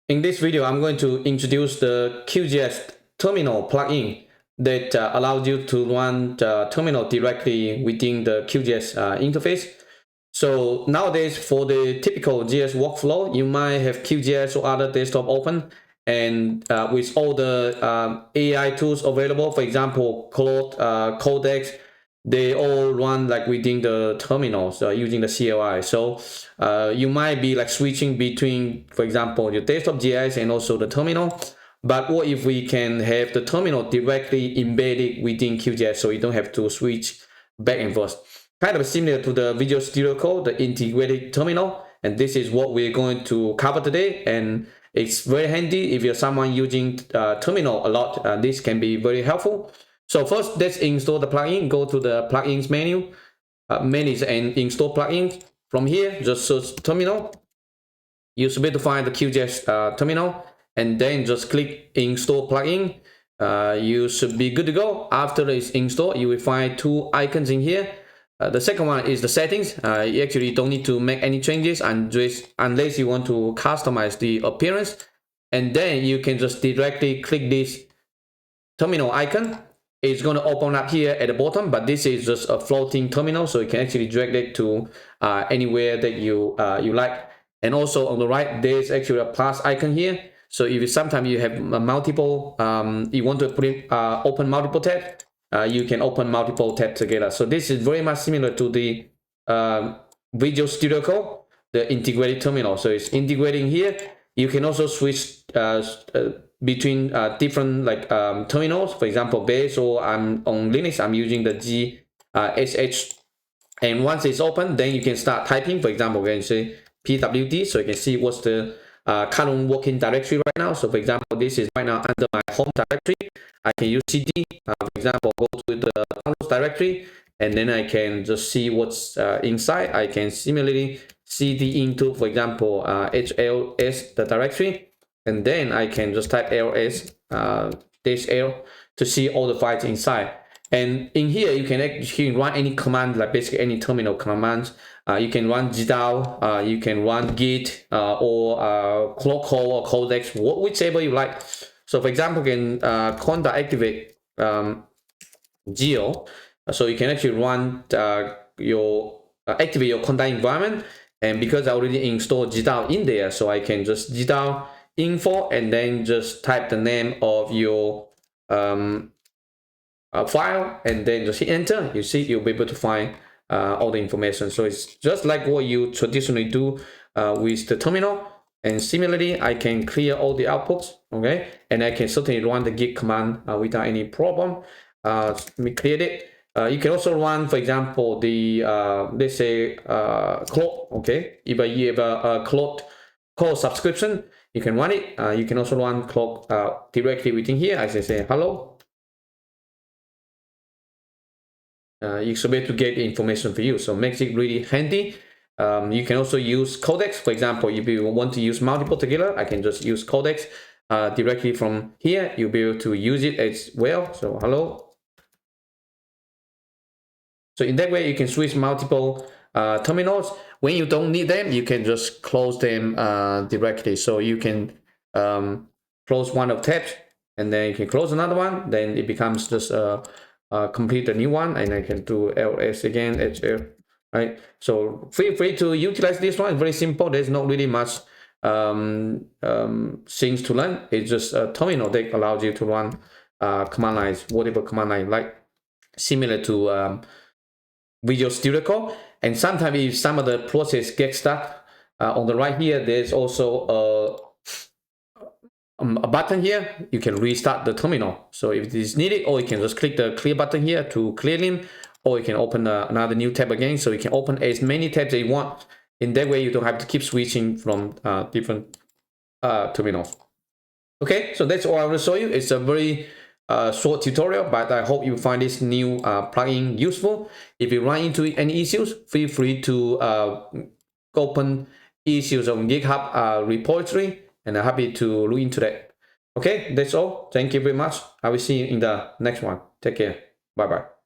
In this video, I'm going to introduce the QGIS Terminal Plugin that allows you to run the terminal directly within the QGIS interface. So nowadays, for the typical GIS workflow, you might have QGIS or other desktop open, and with all the AI tools available, for example, Claude, Codex, they all run like within the terminals using the CLI. So you might be like switching between, for example, your desktop GIS and also the terminal. But what if we can have the terminal directly embedded within QGIS, so you don't have to switch back and forth? Kind of similar to the Visual Studio Code, the integrated terminal. And this is what we're going to cover today. And it's very handy if you're someone using terminal a lot. This can be very helpful. So first, let's install the plugin. Go to the plugins menu, manage and install plugins. From here, just search terminal. You should be able to find the QGIS terminal, and then just click install plugin. You should be good to go. After it's installed, you will find two icons in here. The second one is the settings. You actually don't need to make any changes unless you want to customize the appearance. And then you can just directly click this terminal icon. It's going to open up here at the bottom, but this is just a floating terminal, so you can actually drag it to anywhere that you like. And also on the right, there's actually a plus icon here. So if sometimes you have multiple, you want to put in, open multiple tabs, you can open multiple tabs together. So this is very much similar to the Visual Studio Code, the integrated terminal. So it's integrating here. You can also switch between different like terminals. For example, base, or I'm on Linux, I'm using the GSH. And once it's open, then you can start typing. For example, we can say pwd, so you can see what's the current working directory right now. So for example, this is right now under my home directory. I can use cd, for example, go to the downloads directory, and then I can just see what's inside. I can similarly cd into, for example, hls, the directory, and then I can just type ls -l to see all the files inside. And in here, you can actually run any command, like basically any terminal commands. You can run GDAL, you can run Git, or Claude Code or Codex, whichever you like. So for example, you can Conda activate Geo, so you can actually run activate your Conda environment. And because I already installed GDAL in there, so I can just GDAL info and then just type the name of your file, and then just hit enter. You see, you'll be able to find all the information. So it's just like what you traditionally do with the terminal. And similarly, I can clear all the outputs, okay? And I can certainly run the git command without any problem. Let me clear it. You can also run, for example, the let's say Claude, okay? If you have a Claude Code subscription, you can run it. You can also run Claude directly within here. As I say hello. You should be able to get the information for you, so it makes it really handy. You can also use Codex. For example, if you want to use multiple together, I can just use Codex directly from here. You'll be able to use it as well. So hello. So in that way, you can switch multiple terminals. When you don't need them, you can just close them directly. So you can close one of tabs, and then you can close another one. Then it becomes just complete a new one, and I can do ls again, hl, right? So feel free to utilize this one. It's very simple. There's not really much things to learn. It's just a terminal that allows you to run command lines, whatever command line like, similar to Visual Studio Code. And sometimes if some of the process gets stuck, on the right here, there's also a button here. You can restart the terminal. So if it is needed, or you can just click the clear button here to clear them, or you can open another new tab again. So you can open as many tabs as you want. In that way, you don't have to keep switching from different terminals. Okay, so that's all I want to show you. It's a very short tutorial, but I hope you find this new plugin useful. If you run into any issues, feel free to open issues on GitHub repository, and I'm happy to look into that. Okay, that's all. Thank you very much. I will see you in the next one. Take care. Bye-bye.